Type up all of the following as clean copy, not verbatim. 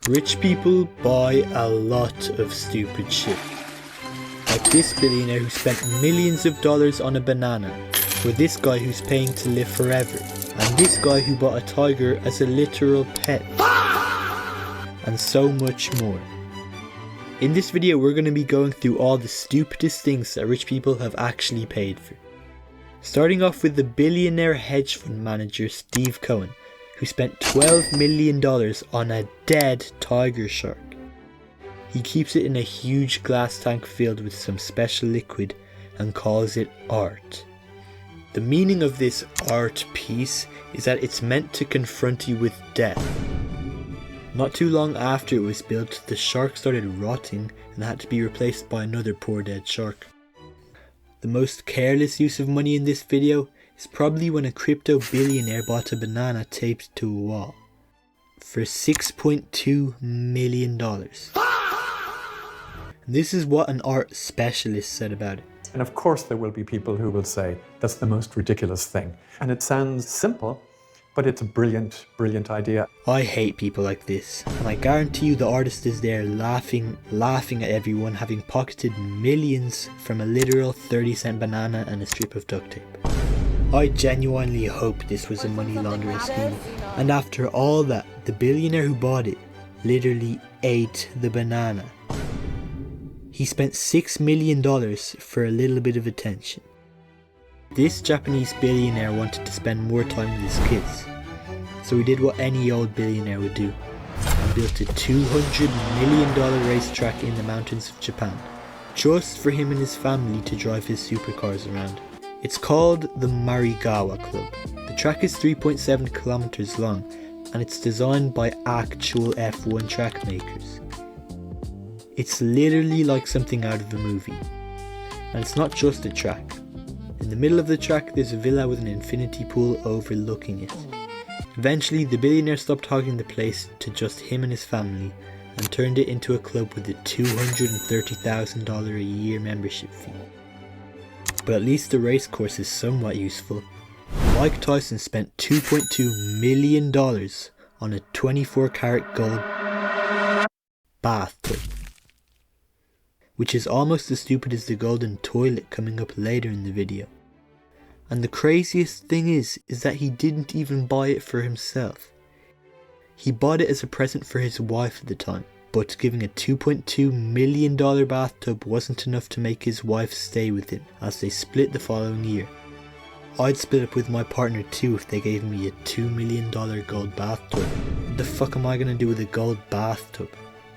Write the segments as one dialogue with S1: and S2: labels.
S1: Rich people buy a lot of stupid shit. Like this billionaire who spent millions of dollars on a banana, or this guy who's paying to live forever, and this guy who bought a tiger as a literal pet, and so much more. In this video we're going to be going through all the stupidest things that rich people have actually paid for. Starting off with the billionaire hedge fund manager Steve Cohen, who spent $12 million on a dead tiger shark. He keeps it in a huge glass tank filled with some special liquid and calls it art. The meaning of this art piece is that it's meant to confront you with death. Not too long after it was built, the shark started rotting and had to be replaced by another poor dead shark. The most careless use of money in this video is probably when a crypto billionaire bought a banana taped to a wall for $6.2 million. And this is what an art specialist said about it.
S2: And of course there will be people who will say that's the most ridiculous thing. And it sounds simple, but it's a brilliant, brilliant idea.
S1: I hate people like this, and I guarantee you the artist is there laughing at everyone having pocketed millions from a literal 30-cent banana and a strip of duct tape. I genuinely hope this was a money laundering scheme, and after all that, the billionaire who bought it literally ate the banana. He spent $6 million for a little bit of attention. This Japanese billionaire wanted to spend more time with his kids, so he did what any old billionaire would do, and built a $200 million racetrack in the mountains of Japan, just for him and his family to drive his supercars around. It's called the Marigawa Club. The track is 3.7 kilometers long, and it's designed by actual F1 track makers. It's literally like something out of a movie. And it's not just a track. In the middle of the track there's a villa with an infinity pool overlooking it. Eventually the billionaire stopped hogging the place to just him and his family and turned it into a club with a $230,000 a year membership fee. But at least the race course is somewhat useful. Mike Tyson spent $2.2 million on a 24-karat gold bathtub, which is almost as stupid as the golden toilet coming up later in the video. And the craziest thing is that he didn't even buy it for himself. He bought it as a present for his wife at the time, but giving a $2.2 million bathtub wasn't enough to make his wife stay with him, as they split the following year. I'd split up with my partner too if they gave me a $2 million gold bathtub. What the fuck am I gonna do with a gold bathtub?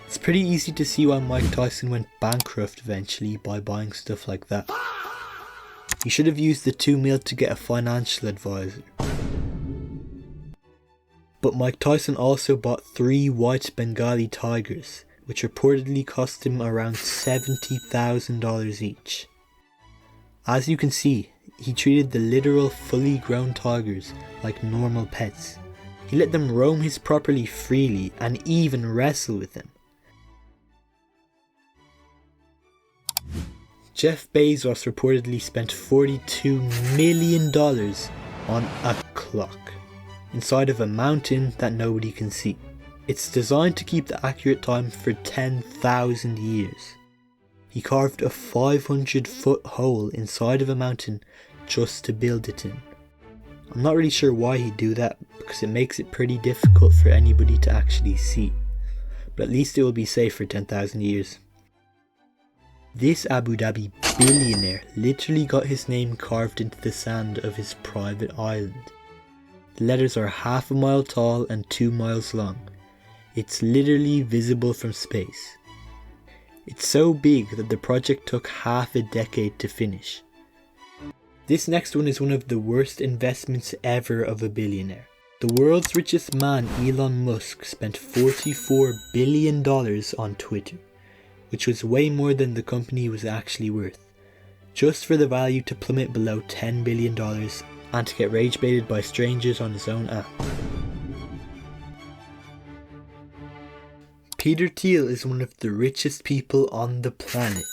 S1: It's pretty easy to see why Mike Tyson went bankrupt eventually by buying stuff like that. He should have used the $2 million to get a financial advisor. But Mike Tyson also bought 3 white Bengali tigers, which reportedly cost him around $70,000 each. As you can see, he treated the literal fully grown tigers like normal pets. He let them roam his property freely and even wrestle with them. Jeff Bezos reportedly spent $42 million on a clock inside of a mountain that nobody can see. It's designed to keep the accurate time for 10,000 years. He carved a 500-foot hole inside of a mountain just to build it in. I'm not really sure why he'd do that, because it makes it pretty difficult for anybody to actually see. But at least it will be safe for 10,000 years. This Abu Dhabi billionaire literally got his name carved into the sand of his private island. The letters are half a mile tall and 2 miles long. It's literally visible from space. It's so big that the project took half a decade to finish. This next one is one of the worst investments ever of a billionaire. The world's richest man, Elon Musk, spent $44 billion on Twitter, which was way more than the company was actually worth, just for the value to plummet below $10 billion and to get rage baited by strangers on his own app. Peter Thiel is one of the richest people on the planet.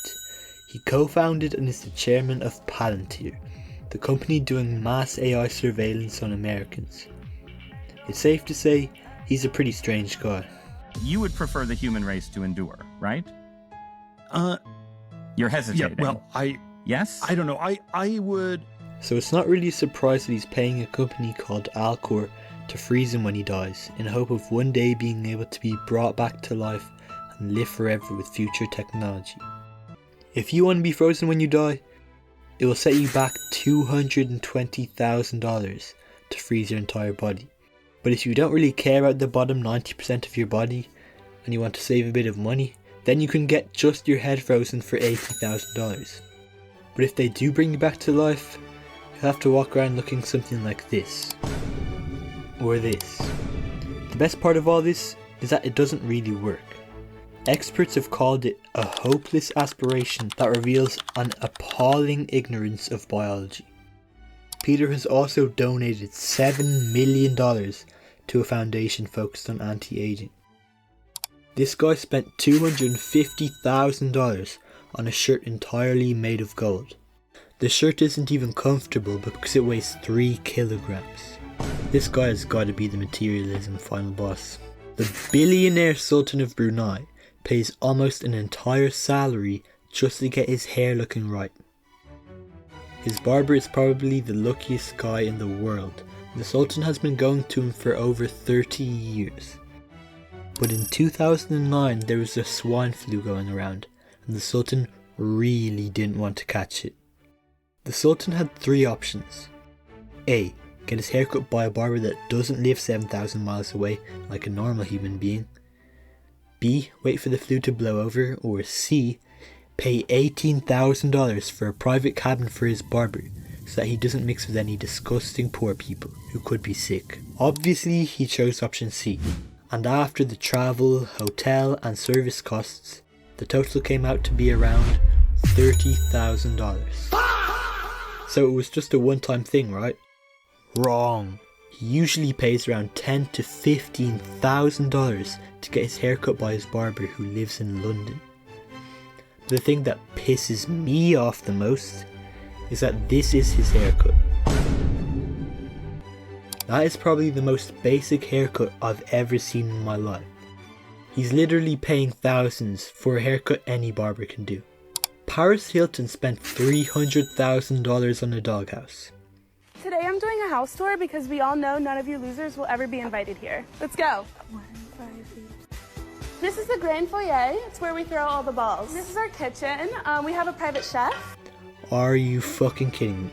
S1: He co-founded and is the chairman of Palantir, the company doing mass AI surveillance on Americans. It's safe to say he's a pretty strange guy.
S3: You would prefer the human race to endure, right? You're
S4: Yeah,
S3: hesitating.
S4: well,
S3: Yes?
S4: I don't know. I would...
S1: So it's not really a surprise that he's paying a company called Alcor to freeze him when he dies, in hope of one day being able to be brought back to life and live forever with future technology. If you want to be frozen when you die, it will set you back $220,000 to freeze your entire body. But if you don't really care about the bottom 90% of your body and you want to save a bit of money, then you can get just your head frozen for $80,000. But if they do bring you back to life, you'll have to walk around looking something like this. Or this. The best part of all this is that it doesn't really work. Experts have called it a hopeless aspiration that reveals an appalling ignorance of biology. Peter has also donated $7 million to a foundation focused on anti-aging. This guy spent $250,000 on a shirt entirely made of gold. The shirt isn't even comfortable because it weighs 3 kilograms. This guy has got to be the materialism final boss. The billionaire Sultan of Brunei pays almost an entire salary just to get his hair looking right. His barber is probably the luckiest guy in the world. The Sultan has been going to him for over 30 years. But in 2009 there was a swine flu going around, and the Sultan really didn't want to catch it. The Sultan had 3 options. A. Get his hair cut by a barber that doesn't live 7,000 miles away like a normal human being. B. Wait for the flu to blow over. Or C. Pay $18,000 for a private cabin for his barber so that he doesn't mix with any disgusting poor people who could be sick. Obviously he chose option C, and after the travel, hotel and service costs, the total came out to be around $30,000. So it was just a one-time thing, right? Wrong. He usually pays around $10,000 to $15,000 to get his hair cut by his barber who lives in London. The thing that pisses me off the most is that this is his haircut. That is probably the most basic haircut I've ever seen in my life. He's literally paying thousands for a haircut any barber can do. Paris Hilton spent $300,000 on a doghouse.
S5: Today I'm doing a house tour because we all know none of you losers will ever be invited here. Let's go. 1, 5, 8. This is the grand foyer. It's where we throw all the balls. This is our kitchen. We have a private chef.
S1: Are you fucking kidding me?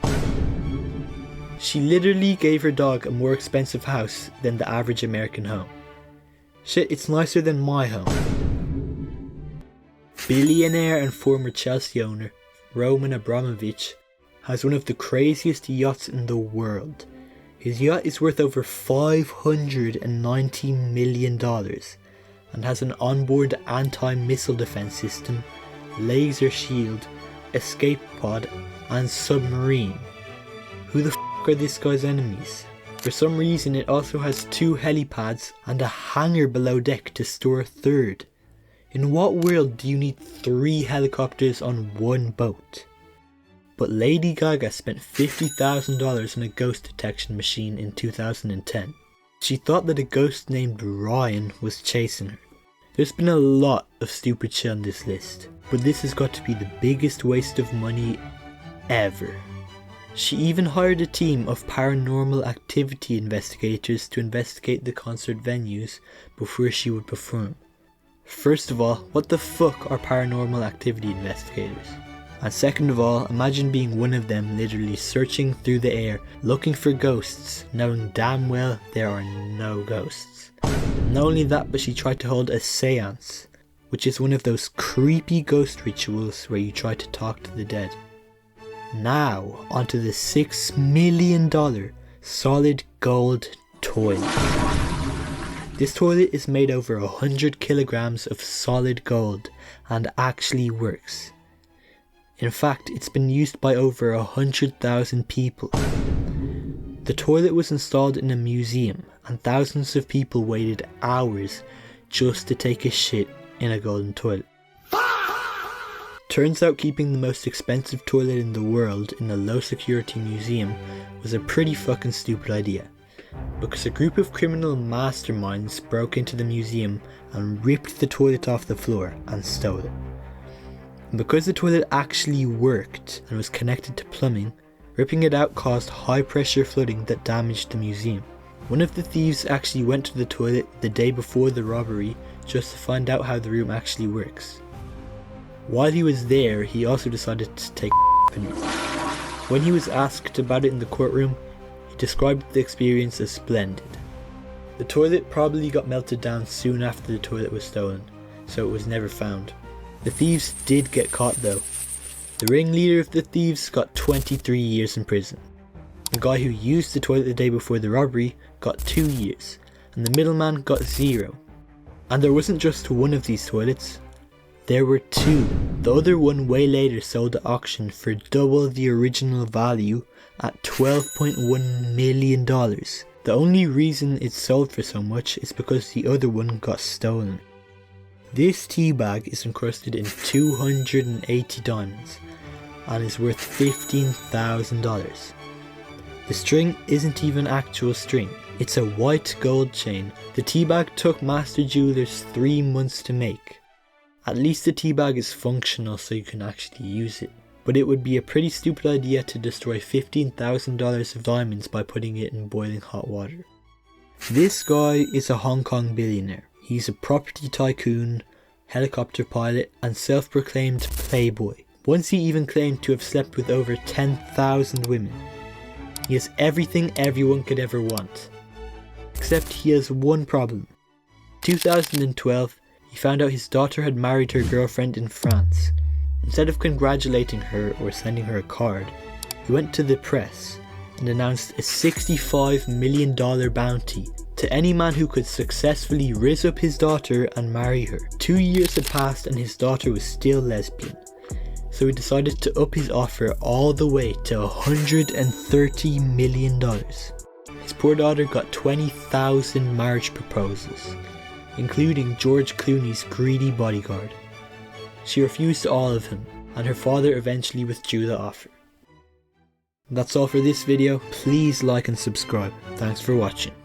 S1: She literally gave her dog a more expensive house than the average American home. Shit, it's nicer than my home. Billionaire and former Chelsea owner Roman Abramovich has one of the craziest yachts in the world. His yacht is worth over $590 million and has an onboard anti-missile defense system, laser shield, escape pod and submarine. Who the f*** are this guy's enemies? For some reason it also has 2 helipads and a hangar below deck to store a 3rd. In what world do you need 3 helicopters on 1 boat? But Lady Gaga spent $50,000 on a ghost detection machine in 2010. She thought that a ghost named Ryan was chasing her. There's been a lot of stupid shit on this list, but this has got to be the biggest waste of money ever. She even hired a team of paranormal activity investigators to investigate the concert venues before she would perform. First of all, what the fuck are paranormal activity investigators? And second of all, imagine being one of them literally searching through the air looking for ghosts, knowing damn well there are no ghosts. Not only that, but she tried to hold a seance, which is one of those creepy ghost rituals where you try to talk to the dead. Now, onto the $6 million solid gold toilet. This toilet is made over 100 kilograms of solid gold and actually works. In fact, it's been used by over 100,000 people. The toilet was installed in a museum and thousands of people waited hours just to take a shit in a golden toilet. Turns out keeping the most expensive toilet in the world in a low security museum was a pretty fucking stupid idea. because a group of criminal masterminds broke into the museum and ripped the toilet off the floor and stole it. And because the toilet actually worked and was connected to plumbing, ripping it out caused high pressure flooding that damaged the museum. One of the thieves actually went to the toilet the day before the robbery just to find out how the room actually works. While he was there, he also decided to take a nap. When he was asked about it in the courtroom, he described the experience as splendid. The toilet probably got melted down soon after the toilet was stolen, so it was never found. The thieves did get caught though. The ringleader of the thieves got 23 years in prison. The guy who used the toilet the day before the robbery got 2 years, and the middleman got 0. And there wasn't just one of these toilets, there were 2. The other one way later sold at auction for double the original value at $12.1 million. The only reason it sold for so much is because the other one got stolen. This tea bag is encrusted in 280 diamonds and is worth $15,000. The string isn't even actual string, it's a white gold chain. The tea bag took master jewelers 3 months to make. At least the tea bag is functional so you can actually use it. But it would be a pretty stupid idea to destroy $15,000 of diamonds by putting it in boiling hot water. This guy is a Hong Kong billionaire. He's a property tycoon, helicopter pilot, and self-proclaimed playboy. Once he even claimed to have slept with over 10,000 women. He has everything everyone could ever want. Except he has one problem. In 2012, he found out his daughter had married her girlfriend in France. Instead of congratulating her or sending her a card, he went to the press and announced a $65 million bounty to any man who could successfully rizz up his daughter and marry her. 2 years had passed and his daughter was still lesbian, so he decided to up his offer all the way to $130 million. His poor daughter got 20,000 marriage proposals, including George Clooney's greedy bodyguard. She refused all of him, and her father eventually withdrew the offer. That's all for this video. Please like and subscribe. Thanks for watching.